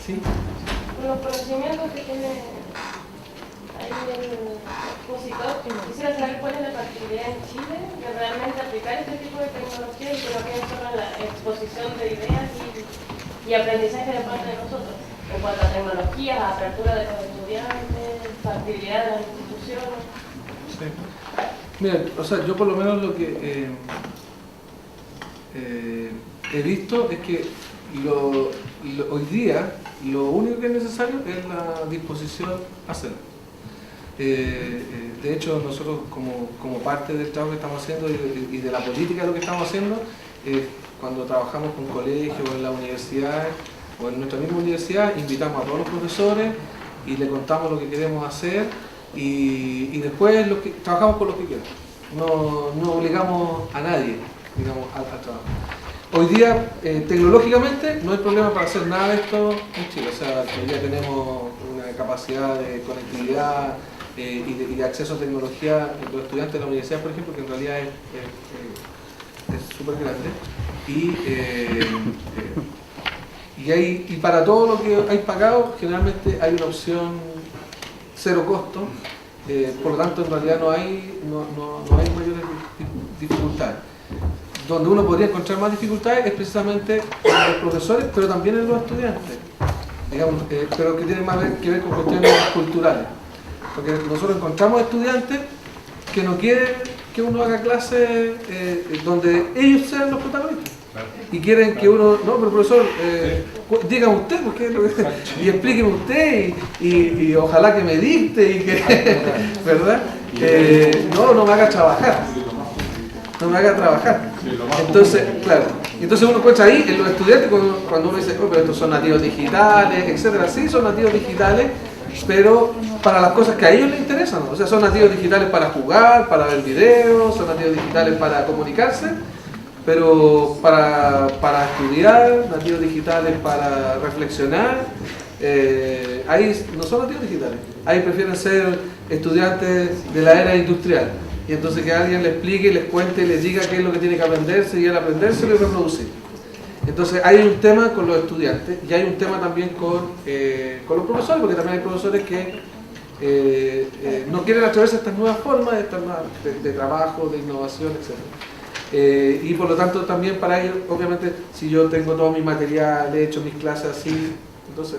¿Sí? Los conocimientos que tiene ahí el expositor, quisiera saber cuál es la factibilidad en Chile de realmente aplicar este tipo de tecnología y que no quede solo en la exposición de ideas y aprendizaje de parte de nosotros, en cuanto a tecnologías, apertura de los estudiantes, factibilidad de las instituciones. Sí. Mira, o sea, yo por lo menos lo que he visto es que hoy día lo único que es necesario es la disposición a hacerlo. De hecho, nosotros como parte del trabajo que estamos haciendo y de la política de lo que estamos haciendo, cuando trabajamos con colegios o en la universidad o en nuestra misma universidad, invitamos a todos los profesores y le contamos lo que queremos hacer y después trabajamos con lo que quieran. No obligamos a nadie, digamos, al trabajo. Hoy día, tecnológicamente, no hay problema para hacer nada de esto en Chile. O sea, hoy día tenemos una capacidad de conectividad y de acceso a tecnología de los estudiantes de la universidad, por ejemplo, que en realidad es súper grande. Y para todo lo que hay pagado, generalmente hay una opción cero costo. Por lo tanto, en realidad no hay mayores dificultades. Donde uno podría encontrar más dificultades es precisamente en los profesores, pero también en los estudiantes, digamos, pero que tienen más que ver con cuestiones culturales. Porque nosotros encontramos estudiantes que no quieren que uno haga clases donde ellos sean los protagonistas. Y quieren que uno, no, pero profesor, dígame usted, y explíqueme usted, y ojalá que me dicte, y que, ¿verdad? No me haga trabajar. No me haga trabajar. Entonces, claro, entonces uno encuentra ahí en los estudiantes cuando uno dice, pero estos son nativos digitales, etcétera. Sí, son nativos digitales, pero para las cosas que a ellos les interesan, ¿no? O sea, son nativos digitales para jugar, para ver videos, son nativos digitales para comunicarse, pero para estudiar, nativos digitales para reflexionar, ahí no son nativos digitales, ahí prefieren ser estudiantes de la era industrial. Y entonces que alguien le explique, les cuente, les diga qué es lo que tiene que aprenderse y al aprenderse lo reproducir. Entonces hay un tema con los estudiantes y hay un tema también con los profesores, porque también hay profesores que no quieren atreverse a estas nuevas formas, de trabajo, de innovación, etc. Y por lo tanto también para ellos, obviamente, si yo tengo todo mi material, he hecho mis clases así, entonces,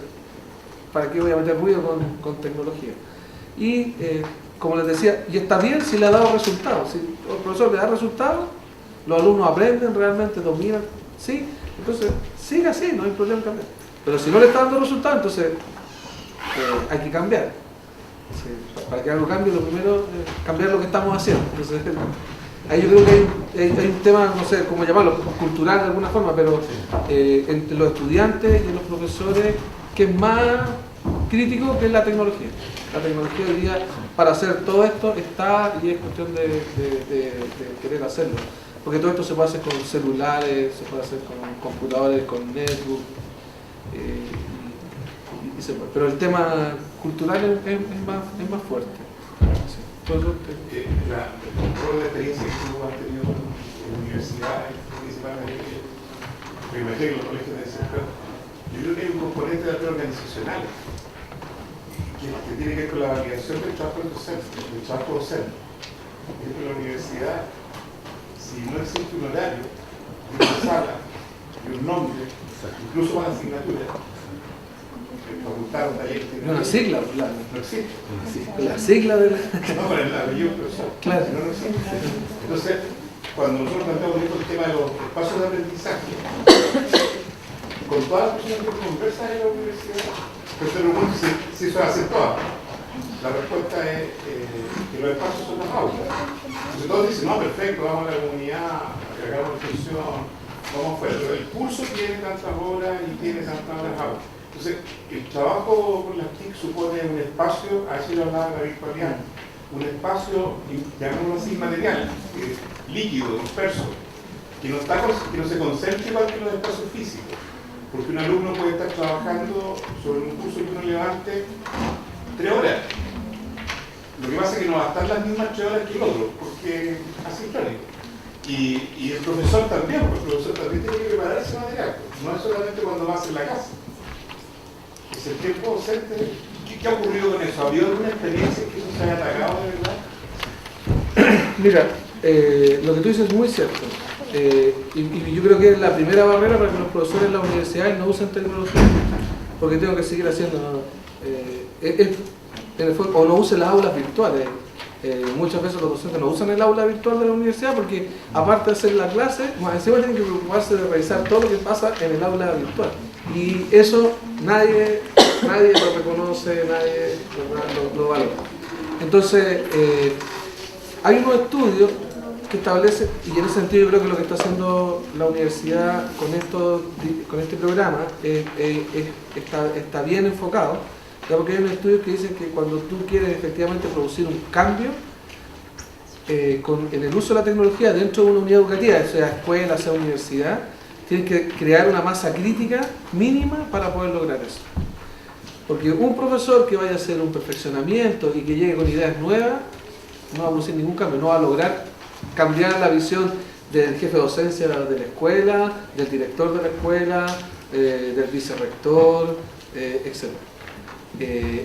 ¿para qué voy a meter ruido con tecnología? Y como les decía, y está bien si le ha dado resultados. Si el profesor le da resultados, los alumnos aprenden realmente, dominan, ¿sí? Entonces, sigue así, no hay problema en cambiar. Pero si no le está dando resultados, entonces hay que cambiar. Sí, para que algo cambie, lo primero es cambiar lo que estamos haciendo. Entonces, ahí yo creo que hay un tema, no sé cómo llamarlo, cultural de alguna forma, pero entre los estudiantes y los profesores, que es más crítico que es la tecnología. La tecnología hoy día, para hacer todo esto, está y es cuestión de querer hacerlo. Porque todo esto se puede hacer con celulares, se puede hacer con computadores, con netbook, y se puede. Pero el tema cultural es más fuerte. Sí. Por la experiencia que tú has tenido en universidades, principalmente, me imagino que los colegios de sector, yo creo que hay un componente de organizacional que tiene que ver con la validación del trabajo docente, del trabajo docente. Dentro de la universidad, si no existe un horario, una sala, y un nombre, incluso una asignatura, facultad, un taller, una sigla, no existe. La sigla de la... No, pero el apellido profesor. Claro. No existe. Entonces, cuando nosotros planteamos el tema de los espacios de aprendizaje, con todas las personas que conversan en la universidad, pues te pregunto si eso es aceptado. La respuesta es que los espacios son las aulas. Entonces todos dicen, no, perfecto, vamos a la comunidad, hagamos reflexión, vamos afuera. Pero el curso tiene tantas horas y tiene tantas horas aulas. Entonces, el trabajo con las TIC supone un espacio, así lo hablaba la virtualidad, un espacio, llamémoslo así, material, líquido, disperso, que no se concentre igual que los espacios físicos. Porque un alumno puede estar trabajando sobre un curso que uno levante 3 horas. Lo que pasa es que no va a estar las mismas 3 horas que el otro, porque es asincrónico. Y el profesor también, porque el profesor también tiene que preparar ese material. No es solamente cuando va a hacer la casa. ¿Es el tiempo docente? ¿Qué ha ocurrido con eso? ¿Ha habido alguna experiencia en que eso se haya atacado de verdad? Mira, lo que tú dices es muy cierto. Y yo creo que es la primera barrera para que los profesores en la universidad no usen tecnología, porque tengo que seguir haciendo, o no usen las aulas virtuales. Muchas veces los docentes no usan el aula virtual de la universidad porque, aparte de hacer la clase, más encima tienen que preocuparse de revisar todo lo que pasa en el aula virtual. Y eso nadie lo reconoce, nadie lo valora. Entonces, hay unos estudios que establecen, y en ese sentido yo creo que lo que está haciendo la universidad con este programa está bien enfocado, ya porque hay unos estudios que dicen que cuando tú quieres efectivamente producir un cambio en el uso de la tecnología dentro de una unidad educativa, sea escuela, sea universidad, tienes que crear una masa crítica mínima para poder lograr eso. Porque un profesor que vaya a hacer un perfeccionamiento y que llegue con ideas nuevas, no va a producir ningún cambio, no va a lograr cambiar la visión del jefe de docencia de la escuela, del director de la escuela, del vicerrector, etc.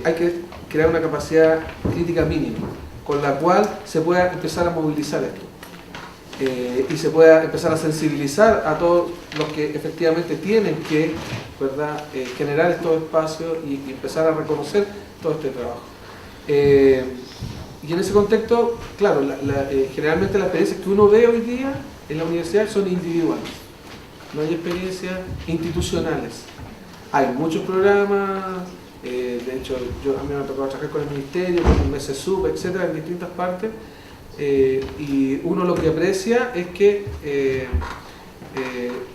Hay que crear una capacidad crítica mínima, con la cual se pueda empezar a movilizar esto. Y se pueda empezar a sensibilizar a todos los que efectivamente tienen que, ¿verdad?, generar estos espacios y empezar a reconocer todo este trabajo. Y en ese contexto, claro, generalmente las experiencias que uno ve hoy día en la universidad son individuales, no hay experiencias institucionales. Hay muchos programas, de hecho a mí me ha tocado trabajar con el Ministerio, con el MESESUB, etcétera, en distintas partes, y uno lo que aprecia es que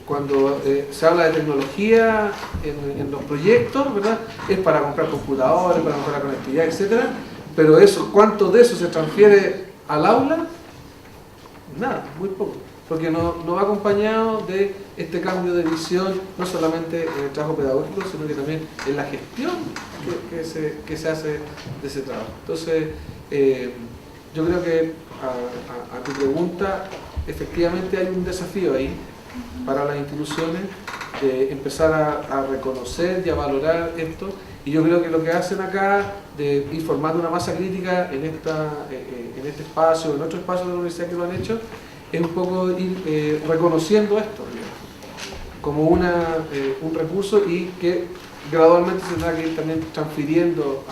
cuando se habla de tecnología en los proyectos, ¿verdad?, es para comprar computadores, para mejorar la conectividad, etcétera. Pero eso, ¿cuánto de eso se transfiere al aula? Nada, muy poco. Porque no va acompañado de este cambio de visión, no solamente en el trabajo pedagógico, sino que también en la gestión que se hace de ese trabajo. Entonces, yo creo que a tu pregunta, efectivamente hay un desafío ahí para las instituciones de empezar a reconocer y a valorar esto. Y yo creo que lo que hacen acá, de ir formando una masa crítica en este espacio, en otros espacios de la universidad que lo han hecho, es un poco ir reconociendo esto, digamos, como un recurso, y que gradualmente se tendrá que ir también transfiriendo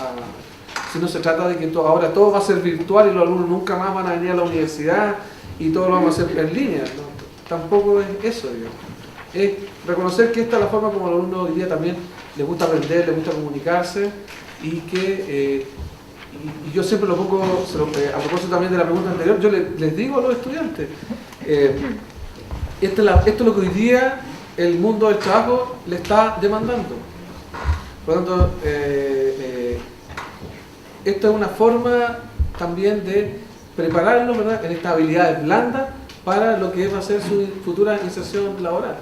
si no se trata de que ahora todo va a ser virtual y los alumnos nunca más van a venir a la universidad y todo lo vamos a hacer en línea, ¿no? Tampoco es eso, digamos. Es reconocer que esta es la forma como los alumnos hoy día también les gusta aprender, les gusta comunicarse, y que y yo siempre lo pongo, a propósito también de la pregunta anterior, yo les digo a los estudiantes, esto es lo que hoy día el mundo del trabajo le está demandando. Por lo tanto, esto es una forma también de prepararlos, ¿verdad?, en estas habilidades blandas para lo que va a ser su futura inserción laboral.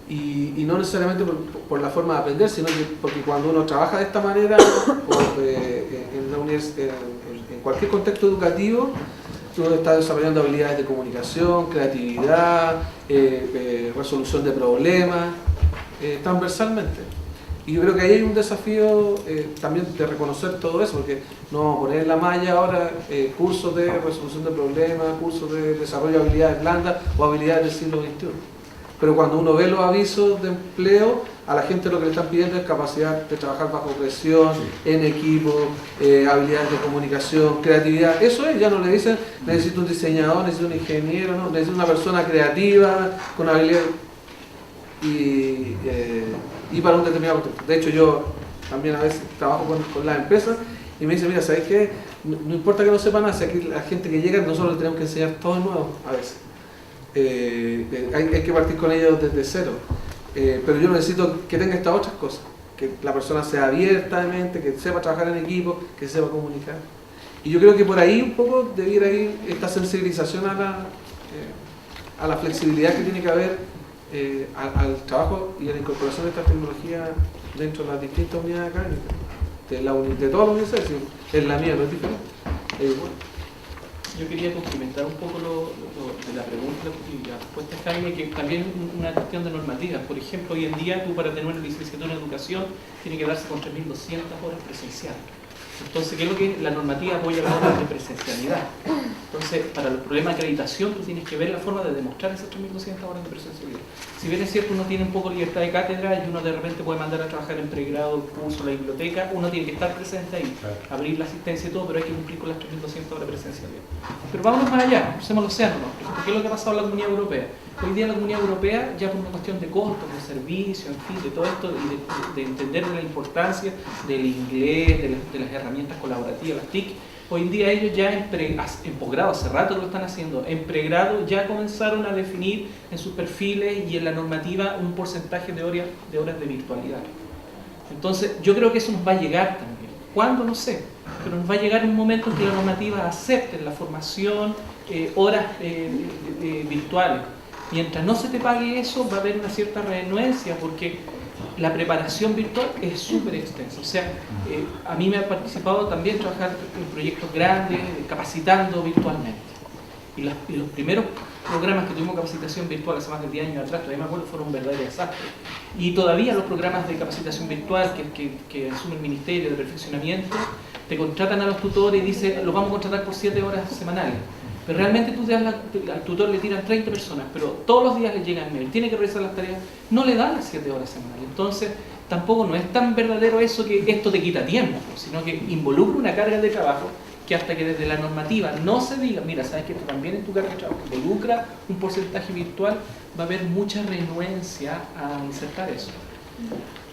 Y no necesariamente por la forma de aprender, sino que porque cuando uno trabaja de esta manera en cualquier contexto educativo, uno está desarrollando habilidades de comunicación, creatividad, resolución de problemas, transversalmente. Y yo creo que ahí hay un desafío también de reconocer todo eso, porque no poner en la malla ahora cursos de resolución de problemas, cursos de desarrollo de habilidades blandas o habilidades del siglo XXI. Pero cuando uno ve los avisos de empleo, a la gente lo que le están pidiendo es capacidad de trabajar bajo presión, en equipo, habilidades de comunicación, creatividad. Eso es, ya no le dicen necesito un diseñador, necesito un ingeniero, no, necesito una persona creativa, con habilidad y para un determinado contexto. De hecho, yo también a veces trabajo con las empresas y me dicen, mira, ¿sabes qué? No importa que no sepan nada, si aquí la gente que llega nosotros le tenemos que enseñar todo de nuevo a veces. Hay que partir con ellos desde cero, pero yo necesito que tenga estas otras cosas, que la persona sea abierta de mente, que sepa trabajar en equipo, que sepa comunicar. Y yo creo que por ahí un poco debiera ir esta sensibilización a la flexibilidad que tiene que haber al trabajo y a la incorporación de estas tecnologías dentro de las distintas unidades académicas de todas las universidades. En la mía no es diferente, es igual. Yo quería complementar un poco de la pregunta y la respuesta de Jaime, que también es una cuestión de normativa. Por ejemplo, hoy en día tú para tener una licenciatura en educación tiene que darse con 3.200 horas presenciales. Entonces, ¿qué es lo que la normativa apoya las horas de presencialidad? Entonces, para los problemas de acreditación, tú tienes que ver la forma de demostrar esas 3.200 horas de presencialidad. Si bien es cierto, uno tiene un poco de libertad de cátedra y uno de repente puede mandar a trabajar en pregrado, el curso, la biblioteca, uno tiene que estar presente ahí, abrir la asistencia y todo, pero hay que cumplir con las 3.200 horas de presencialidad. Pero vámonos más allá, usemos los océanos, ¿no? ¿Qué es lo que ha pasado en la Comunidad Europea? Hoy día la Comunidad Europea, ya por una cuestión de costos, de servicio, en fin, de todo esto, y de entender la importancia del inglés, de las herramientas colaborativas, las TIC, hoy en día ellos ya en posgrado, hace rato que lo están haciendo, en pregrado ya comenzaron a definir en sus perfiles y en la normativa un porcentaje de horas de virtualidad. Entonces, yo creo que eso nos va a llegar también. ¿Cuándo? No sé, pero nos va a llegar un momento en que la normativa acepte la formación, horas virtuales. Mientras no se te pague eso, va a haber una cierta renuencia, porque la preparación virtual es súper extensa. O sea, a mí me ha participado también trabajar en proyectos grandes, capacitando virtualmente. Y los primeros programas que tuvimos capacitación virtual hace más de 10 años atrás, todavía me acuerdo, fueron un verdadero desastre. Y todavía los programas de capacitación virtual que asume el Ministerio de Perfeccionamiento, te contratan a los tutores y dicen, los vamos a contratar por 7 horas semanales. Pero realmente tú te das al tutor le tiran 30 personas, pero todos los días le llegan mail, tiene que realizar las tareas, no le dan las 7 horas semanales. Entonces, tampoco no es tan verdadero eso que esto te quita tiempo, sino que involucra una carga de trabajo que hasta que desde la normativa no se diga, mira, sabes que esto también en tu carga de trabajo involucra un porcentaje virtual, va a haber mucha renuencia a insertar eso.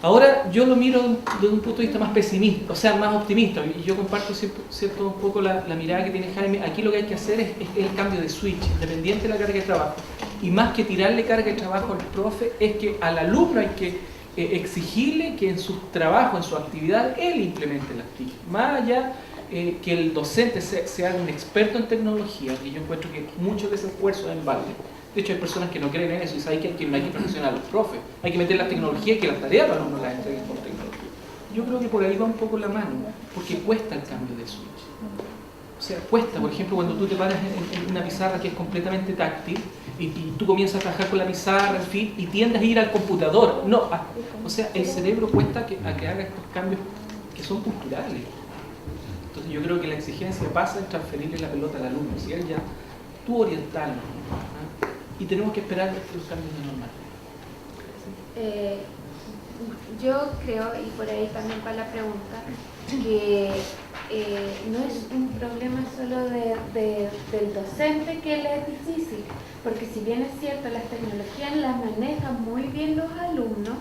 Ahora yo lo miro desde un punto de vista más pesimista, o sea, más optimista, y yo comparto cierto un poco la mirada que tiene Jaime. Aquí lo que hay que hacer es el cambio de switch, independiente de la carga de trabajo. Y más que tirarle carga de trabajo al profe, es que al alumno hay que exigirle que en su trabajo, en su actividad, él implemente las TIC. Más allá que el docente sea un experto en tecnología, y yo encuentro que mucho de ese esfuerzo es en balde. De hecho, hay personas que no creen en eso y saben que no hay que profesionar a los profes, hay que meter la tecnología y que las tareas para uno las entreguen por tecnología. Yo creo que por ahí va un poco la mano, porque cuesta el cambio de switch. O sea, cuesta, por ejemplo, cuando tú te paras en una pizarra que es completamente táctil y tú comienzas a trabajar con la pizarra, en fin, y tiendes a ir al computador. No, o sea, el cerebro cuesta a que haga estos cambios que son culturales. Entonces yo creo que la exigencia pasa en transferirle la pelota al alumno, si él ya, tú orientarlo, ¿no? Y tenemos que esperar los cambios de normativa. Yo creo, y por ahí también va la pregunta, que no es un problema solo del docente que le es difícil, porque si bien es cierto, las tecnologías las manejan muy bien los alumnos.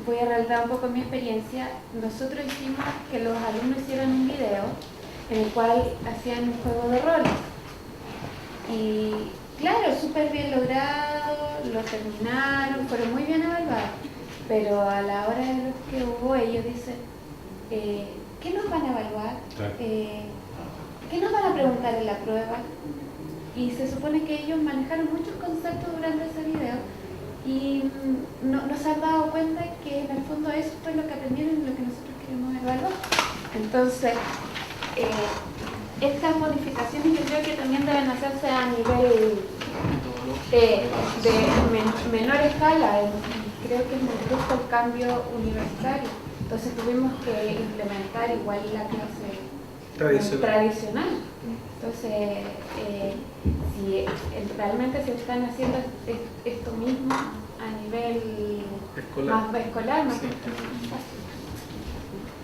Voy a relatar un poco mi experiencia. Nosotros hicimos que los alumnos hicieran un video en el cual hacían un juego de roles. Y claro, súper bien logrado, lo terminaron, fueron muy bien evaluados, pero a la hora de lo que hubo, ellos dicen, ¿qué nos van a evaluar? ¿Qué nos van a preguntar en la prueba? Y se supone que ellos manejaron muchos conceptos durante ese video y no se han dado cuenta que en el fondo eso fue lo que aprendieron y lo que nosotros queremos evaluar. Entonces, estas modificaciones yo creo que también deben hacerse a nivel de menor escala. Creo que es muy justo el cambio universitario. Entonces tuvimos que implementar igual la clase tradicional. Entonces, si realmente se están haciendo esto mismo a nivel más escolar, más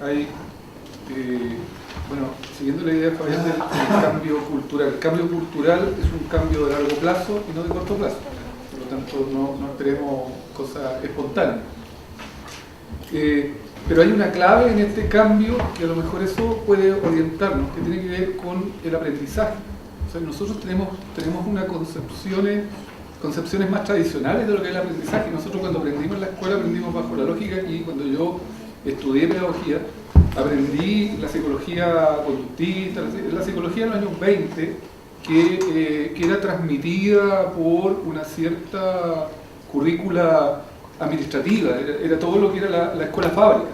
Hay, bueno, siguiendo la idea, Fabián, del cambio cultural. El cambio cultural es un cambio de largo plazo y no de corto plazo. Por lo tanto, no esperemos cosas espontáneas. Pero hay una clave en este cambio que a lo mejor eso puede orientarnos, que tiene que ver con el aprendizaje. O sea, nosotros tenemos unas concepciones más tradicionales de lo que es el aprendizaje. Nosotros cuando aprendimos en la escuela aprendimos bajo la lógica, y cuando yo estudié pedagogía aprendí la psicología conductista, la psicología de los años 20, que era transmitida por una cierta currícula administrativa, era todo lo que era la escuela fábrica.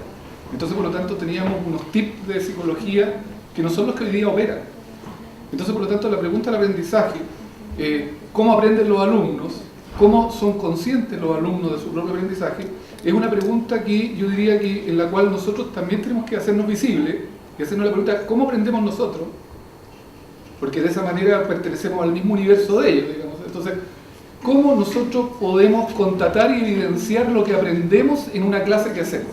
Entonces, por lo tanto, teníamos unos tips de psicología que no son los que hoy día operan. Entonces, por lo tanto, la pregunta del aprendizaje, cómo aprenden los alumnos, cómo son conscientes los alumnos de su propio aprendizaje, es una pregunta que yo diría que en la cual nosotros también tenemos que hacernos visibles y hacernos la pregunta, ¿cómo aprendemos nosotros? Porque de esa manera pertenecemos al mismo universo de ellos, digamos. Entonces, ¿cómo nosotros podemos constatar y evidenciar lo que aprendemos en una clase que hacemos?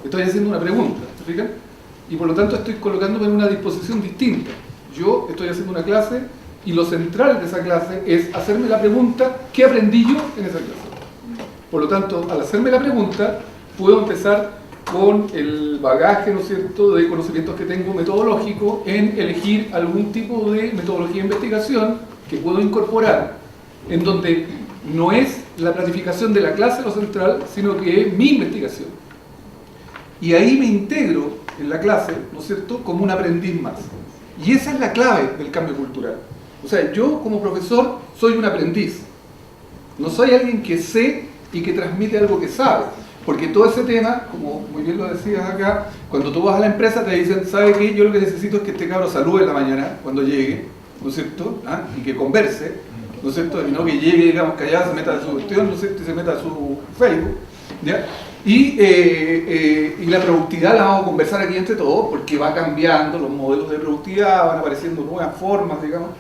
Estoy haciendo una pregunta, ¿se fijan? Y por lo tanto estoy colocándome en una disposición distinta. Yo estoy haciendo una clase y lo central de esa clase es hacerme la pregunta, ¿qué aprendí yo en esa clase? Por lo tanto, al hacerme la pregunta, puedo empezar con el bagaje, ¿no es cierto?, de conocimientos que tengo metodológico en elegir algún tipo de metodología de investigación que puedo incorporar, en donde no es la planificación de la clase lo central, sino que es mi investigación. Y ahí me integro en la clase, ¿no es cierto?, como un aprendiz más. Y esa es la clave del cambio cultural. O sea, yo como profesor soy un aprendiz. No soy alguien que sé y que transmite algo que sabe. Porque todo ese tema, como muy bien lo decías acá, cuando tú vas a la empresa te dicen, ¿sabe qué? Yo lo que necesito es que este cabro salude en la mañana, cuando llegue, ¿no es cierto? ¿Ah? Y que converse, ¿no es cierto? Y no que llegue, digamos, callado, se meta a su cuestión, ¿no es cierto? Y se meta a su Facebook, ¿ya? Y la productividad la vamos a conversar aquí entre todos, porque va cambiando, los modelos de productividad, van apareciendo nuevas formas, digamos,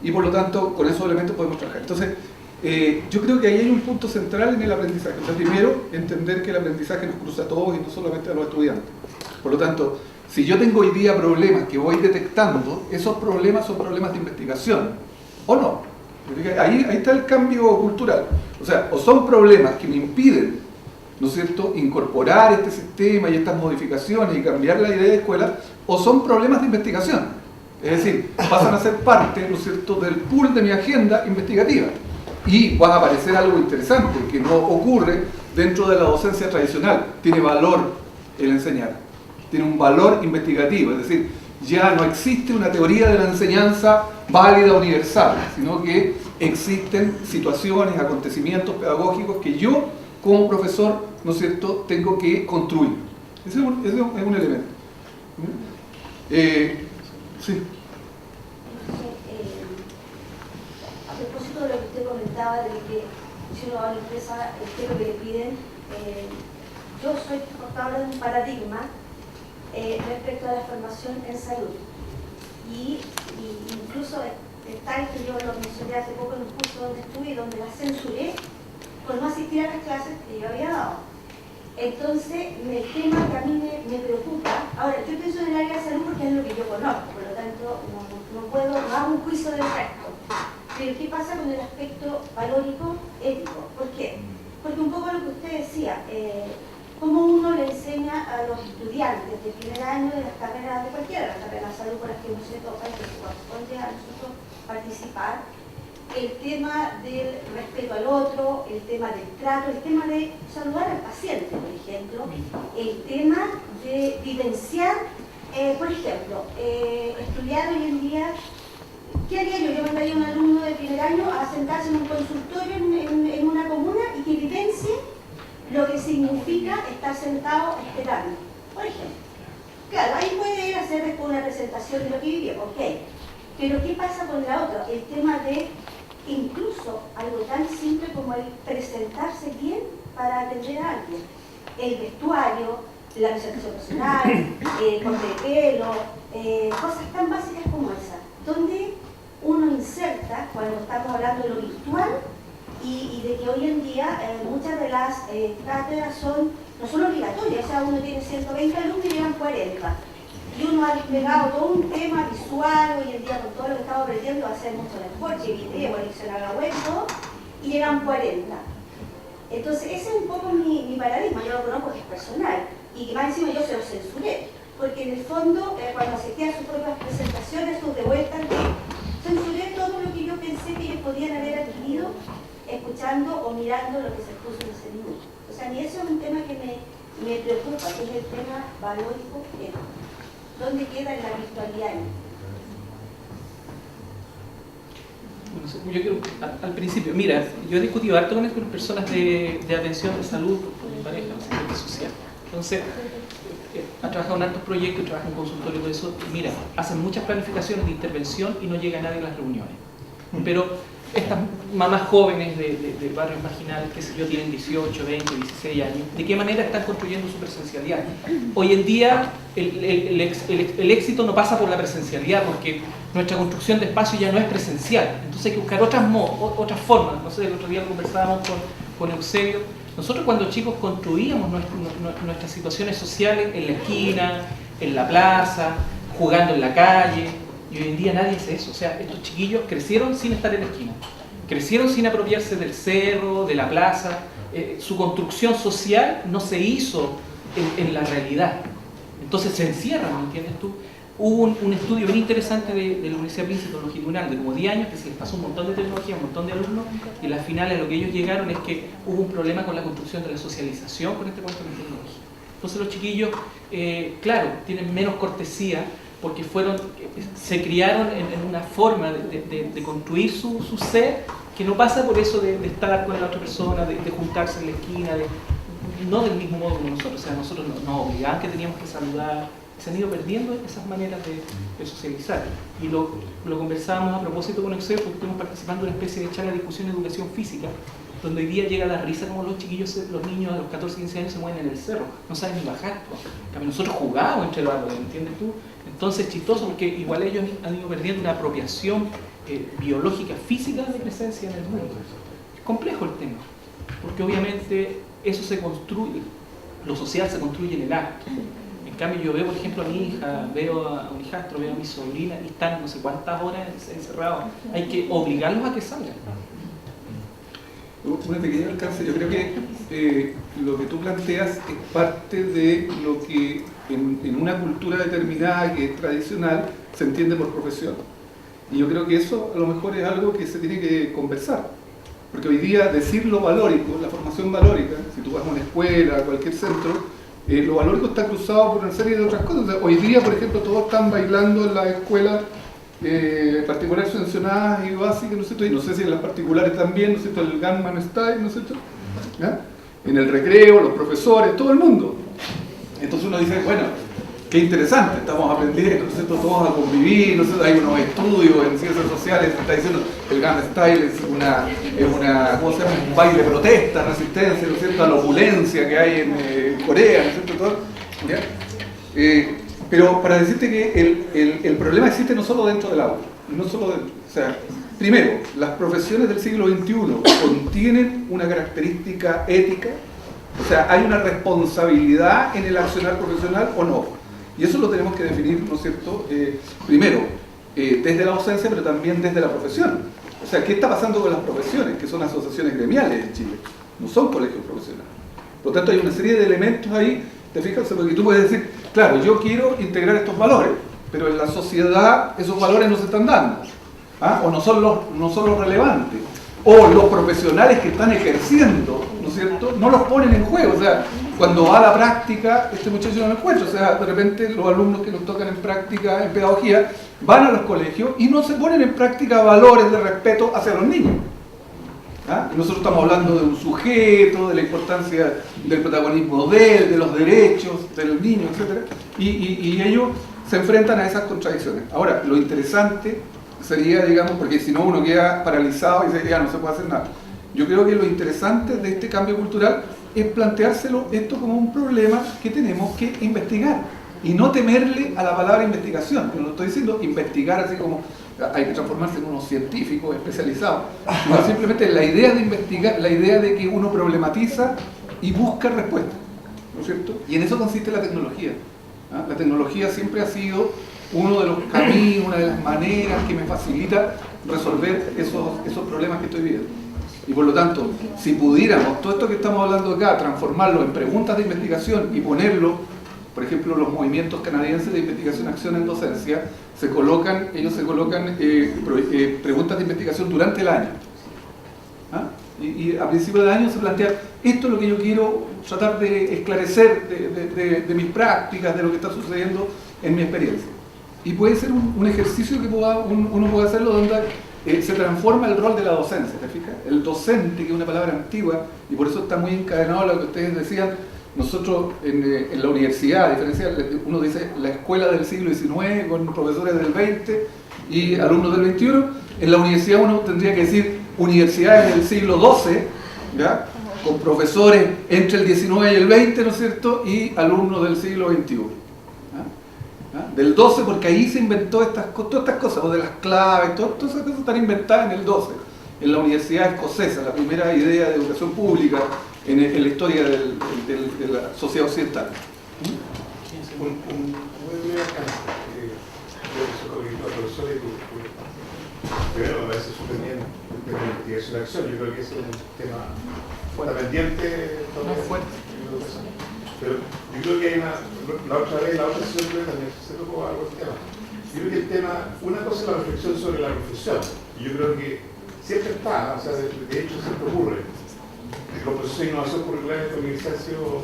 y por lo tanto, con esos elementos podemos trabajar. Entonces, yo creo que ahí hay un punto central en el aprendizaje. O sea, primero, entender que el aprendizaje nos cruza a todos y no solamente a los estudiantes. Por lo tanto, si yo tengo hoy día problemas que voy detectando, esos problemas son problemas de investigación, ¿o no? Ahí está el cambio cultural. O sea, o son problemas que me impiden, ¿no es cierto?, incorporar este sistema y estas modificaciones y cambiar la idea de escuela, o son problemas de investigación. Es decir, pasan a ser parte, ¿no es cierto?, del pool de mi agenda investigativa. Y va a aparecer algo interesante que no ocurre dentro de la docencia tradicional. Tiene valor el enseñar, tiene un valor investigativo, es decir, ya no existe una teoría de la enseñanza válida universal, sino que existen situaciones, acontecimientos pedagógicos que yo, como profesor, ¿no es cierto?, tengo que construir. Ese es un elemento. Sí. A propósito de lo que usted comentaba, de que si uno va a la empresa, ¿qué es lo que le piden? Yo soy portadora de un paradigma respecto a la formación en salud. Y incluso tal que yo lo mencioné hace poco en un curso donde estuve, donde la censuré por no asistir a las clases que yo había dado. Entonces, el tema que a mí me preocupa, ahora yo pienso en el área de salud porque es lo que yo conozco, por lo tanto no hago un juicio del resto. Pero ¿qué pasa con el aspecto valórico ético? ¿Por qué? Porque un poco lo que usted decía, cómo uno le enseña a los estudiantes del primer año de las carreras de cualquiera, las carreras de salud por las que uno se toca y que corresponde a nosotros participar, el tema del respeto al otro, el tema del trato, el tema de saludar al paciente, por ejemplo, el tema de vivenciar, por ejemplo, estudiar hoy en día. ¿Qué haría yo? Yo mandaría a un alumno de primer año a sentarse en un consultorio en una comuna y que vivencie lo que significa estar sentado esperando, por ejemplo. Claro, ahí puede ir a hacer después una presentación de lo que vivió, ok. Pero ¿qué pasa con la otra? El tema de incluso algo tan simple como el presentarse bien para atender a alguien. El vestuario, la presentación personal, el corte de pelo, cosas tan básicas como esa, donde uno inserta, cuando estamos hablando de lo virtual, y de que hoy en día muchas de las cátedras no son obligatorias, o sea, uno tiene 120 alumnos y llegan 40. Y uno ha desplegado todo un tema visual, hoy en día con todo lo que estamos aprendiendo, hacer mucho transporte, video, coleccionar la web, todo, y llegan 40. Entonces, ese es un poco mi paradigma, yo lo conozco que es personal, y que más encima yo se lo censuré, porque en el fondo, cuando asistí a sus propias presentaciones, sus de vuelta, censuré todo lo que yo pensé que ellos podían haber adquirido escuchando o mirando lo que se puso en ese minuto. O sea, a mí eso es un tema que me preocupa, que es el tema valórico ético. ¿Dónde queda en la virtualidad? Bueno, yo quiero, al principio, mira, yo he discutido harto con personas de atención de salud, con mi pareja, asistente social. Entonces, ha trabajado en altos proyectos, trabaja en consultorio, todo eso. Mira, hacen muchas planificaciones de intervención y no llega nadie a las reuniones. Pero estas mamás jóvenes de barrios marginales, qué sé yo, tienen 18, 20, 16 años, ¿de qué manera están construyendo su presencialidad? Hoy en día el éxito no pasa por la presencialidad, porque nuestra construcción de espacio ya no es presencial. Entonces hay que buscar otras formas. No sé, el otro día lo conversábamos con Eusebio. Nosotros cuando chicos construíamos nuestras situaciones sociales en la esquina, en la plaza, jugando en la calle, y hoy en día nadie hace eso. O sea, estos chiquillos crecieron sin estar en la esquina, crecieron sin apropiarse del cerro, de la plaza. Su construcción social no se hizo en la realidad. Entonces se encierran, ¿me entiendes tú? Hubo un estudio bien interesante de la Universidad Príncipe longitudinal de como 10 años, que se les pasó un montón de tecnología, un montón de alumnos, y al final a lo que ellos llegaron es que hubo un problema con la construcción de la socialización con este cuento de tecnología. Entonces los chiquillos, claro, tienen menos cortesía porque se criaron en una forma de construir su ser que no pasa por eso de estar con la otra persona, de juntarse en la esquina, no del mismo modo como nosotros. O sea, nosotros nos obligaban que teníamos que saludar. Se han ido perdiendo esas maneras de socializar. Y lo conversábamos a propósito con Eusebio, porque estuvimos participando en una especie de charla de discusión de educación física, donde hoy día llega la risa como los chiquillos, los niños a los 14, 15 años se mueven en el cerro, no saben ni bajar. Nosotros jugábamos entre los árboles, ¿entiendes tú? Entonces es chistoso porque igual ellos han ido perdiendo una apropiación biológica, física de presencia en el mundo. Es complejo el tema, porque obviamente eso se construye, lo social se construye en el acto. En cambio yo veo, por ejemplo, a mi hija, veo a un hijastro, veo a mi sobrina y están no sé cuántas horas encerrados. Hay que obligarlos a que salgan. Una pequeña alcance. Yo creo que lo que tú planteas es parte de lo que en una cultura determinada que es tradicional se entiende por profesión. Y yo creo que eso a lo mejor es algo que se tiene que conversar. Porque hoy día decir lo valórico, la formación valórica, si tú vas a una escuela, a cualquier centro, lo valórico está cruzado por una serie de otras cosas. O sea, hoy día, por ejemplo, todos están bailando en las escuelas particulares subvencionadas y básicas, ¿no es cierto? Y no sé si en las particulares también, ¿no es cierto? El Gangnam Style, ¿no es cierto? ¿Ya? En el recreo, los profesores, todo el mundo. Entonces uno dice, bueno, qué interesante, estamos aprendiendo, ¿no es cierto? Todos a convivir, ¿no es cierto? Hay unos estudios en ciencias sociales, se está diciendo que el Gangnam Style es una ¿cómo se llama? Un baile de protesta, resistencia, ¿no es cierto? A la opulencia que hay en Corea, ¿no es cierto? Todo, ¿ya? Pero para decirte que el problema existe no solo dentro del aula, no solo dentro, o sea, primero, las profesiones del siglo XXI contienen una característica ética, o sea, hay una responsabilidad en el accionar profesional o no, y eso lo tenemos que definir, ¿no es cierto? Primero, desde la docencia, pero también desde la profesión. O sea, ¿qué está pasando con las profesiones, que son asociaciones gremiales en Chile? No son colegios profesionales. Por lo tanto, hay una serie de elementos ahí, te fijas, porque tú puedes decir, claro, yo quiero integrar estos valores, pero en la sociedad esos valores no se están dando, ¿ah? O no son los relevantes, o los profesionales que están ejerciendo, ¿no es cierto?, no los ponen en juego. O sea, cuando va a la práctica, este muchacho no lo encuentra. O sea, de repente los alumnos que nos tocan en práctica, en pedagogía, van a los colegios y no se ponen en práctica valores de respeto hacia los niños. ¿Ah? Nosotros estamos hablando de un sujeto, de la importancia del protagonismo de los derechos de los niños, etc. Y ellos se enfrentan a esas contradicciones. Ahora, lo interesante sería, digamos, porque si no uno queda paralizado y dice, ya no se puede hacer nada. Yo creo que lo interesante de este cambio cultural es planteárselo esto como un problema que tenemos que investigar y no temerle a la palabra investigación. Yo no estoy diciendo investigar así como hay que transformarse en unos científicos especializados, no, simplemente la idea de investigar, la idea de que uno problematiza y busca respuestas, ¿no es cierto? Y en eso consiste la tecnología. ¿Ah? La tecnología siempre ha sido uno de los caminos, una de las maneras que me facilita resolver esos problemas que estoy viviendo. Y por lo tanto, si pudiéramos todo esto que estamos hablando acá, transformarlo en preguntas de investigación y ponerlo, por ejemplo, los movimientos canadienses de investigación acción en docencia, ellos se colocan preguntas de investigación durante el año. ¿Ah? Y a principio del año se plantea, esto es lo que yo quiero tratar de esclarecer de mis prácticas, de lo que está sucediendo en mi experiencia. Y puede ser un ejercicio que uno puede hacerlo donde se transforma el rol de la docencia, ¿te fijas? El docente, que es una palabra antigua, y por eso está muy encadenado a lo que ustedes decían, nosotros en la universidad, a diferencia, uno dice la escuela del siglo XIX con profesores del XX y alumnos del XXI, en la universidad uno tendría que decir universidades del siglo XII, ¿ya? Con profesores entre el XIX y el XX, ¿no es cierto? Y alumnos del siglo XXI. ¿Ya? Del XII, porque ahí se inventó todas estas cosas, o de las claves, todas esas cosas están inventadas en el XII, en la Universidad Escocesa, la primera idea de educación pública en la historia de la sociedad occidental. Muy breve alcance. Creo que soy cognitivo profesor y primero me parece súper bien el tema de investigación de acción. Yo creo que ese es un tema pendiente todavía. Pero yo creo que hay la otra sesión también se tocó algo del tema. Yo creo que el tema, una cosa es la reflexión sobre la profesión, y yo creo que siempre está, o sea, de hecho siempre ocurre. Los procesos de innovación curricular en esta universidad han sido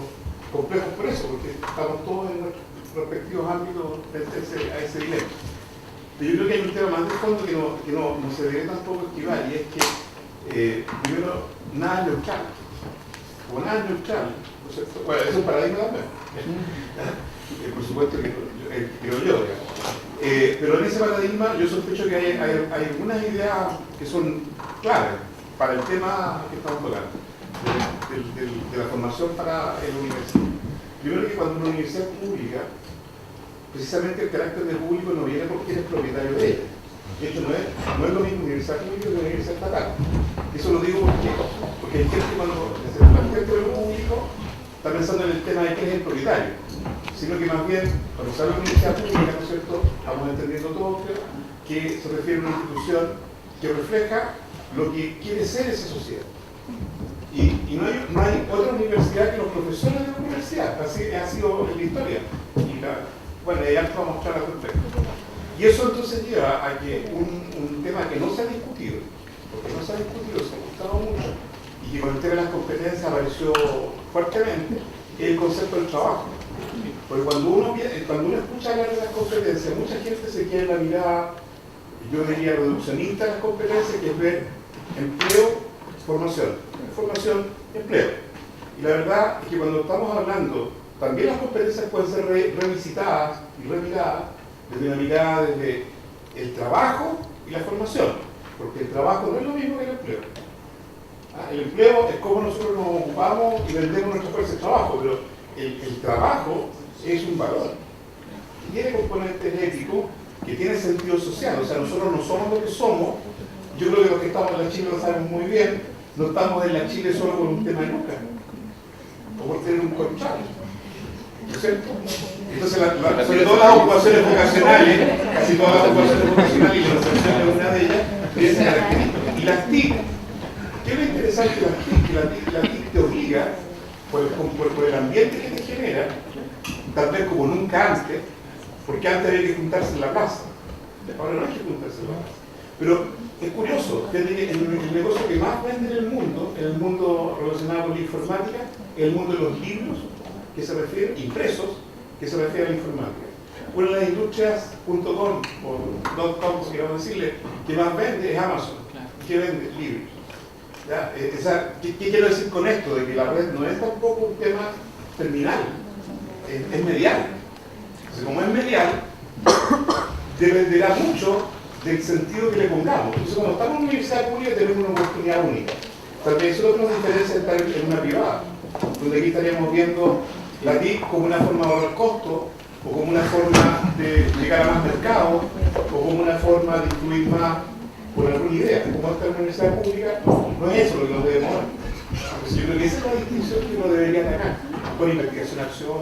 complejos por eso, porque estamos todos en nuestros respectivos ámbitos frente a ese dilema. Pero yo creo que hay un tema más de fondo que no se debe tampoco esquivar, y es que, primero, nada es neutral. Como nada es neutral, ¿no es cierto? Bueno, es un paradigma también. Por supuesto que creo yo, digamos. Pero en ese paradigma yo sospecho que hay algunas ideas que son claves para el tema que estamos tocando. De la formación para la universidad. Primero que cuando una universidad es pública, precisamente el carácter de público no viene porque eres propietario de ella. De hecho, no es lo mismo universidad pública que universidad estatal. Eso lo digo porque hay gente cuando la gente de lo público está pensando en el tema de quién es el propietario, sino que más bien, cuando se habla de universidad pública, ¿no es cierto?, estamos entendiendo todos que se refiere a una institución que refleja lo que quiere ser esa sociedad. Y no hay otra universidad que los profesores de la universidad, así ha sido en la historia. Bueno, ya les voy a mostrar al respecto. Y eso entonces lleva a que un tema que no se ha discutido, porque no se ha discutido, se ha gustado mucho, y que con el tema de las competencias apareció fuertemente, es el concepto del trabajo. Porque cuando uno escucha hablar de las competencias, mucha gente se queda en la mirada, yo diría reduccionista de las competencias, que es ver empleo, formación, empleo. Y la verdad es que cuando estamos hablando, también las competencias pueden ser revisitadas y remiradas desde una mirada desde el trabajo y la formación, porque el trabajo no es lo mismo que el empleo. El empleo es cómo nosotros nos ocupamos y vendemos nuestra fuerza de trabajo, pero el trabajo es un valor. Tiene componentes éticos que tienen sentido social, o sea, nosotros no somos lo que somos. Yo creo que los que estamos en la Chile lo sabemos muy bien, no estamos en la Chile solo por un tema de lucas, o por tener un contrato. ¿No es cierto? Entonces, sobre todo las ocupaciones vocacionales, casi todas las ocupaciones vocacionales, y la organización es una de ellas, tienen esa característica. Y las TIC, ¿qué es lo interesante de las TIC? Que la TIC te obliga, por el ambiente que te genera, tal vez como nunca antes, porque antes había que juntarse en la plaza, ahora no hay que juntarse en la plaza. Pero es curioso, el negocio que más vende en el mundo relacionado con la informática, es el mundo de los libros, que se refiere, impresos, que se refiere a la informática. Una de las industrias.com o .com, si queremos decirle, que más vende es Amazon, que vende libros. ¿Qué quiero decir con esto? De que la red no es tampoco un tema terminal, es medial. Entonces, como es medial, dependerá mucho del sentido que le pongamos. Entonces, cuando estamos en una universidad pública tenemos una oportunidad única. Tal vez eso es lo que nos diferencia de estar en una privada, donde aquí estaríamos viendo la TIC como una forma de ahorrar costo, o como una forma de llegar a más mercado, o como una forma de influir más por alguna idea. Como estar en una universidad pública, no es eso lo que nos debemos dar. Entonces, yo creo que esa es la distinción que uno debería tener con investigación, acción,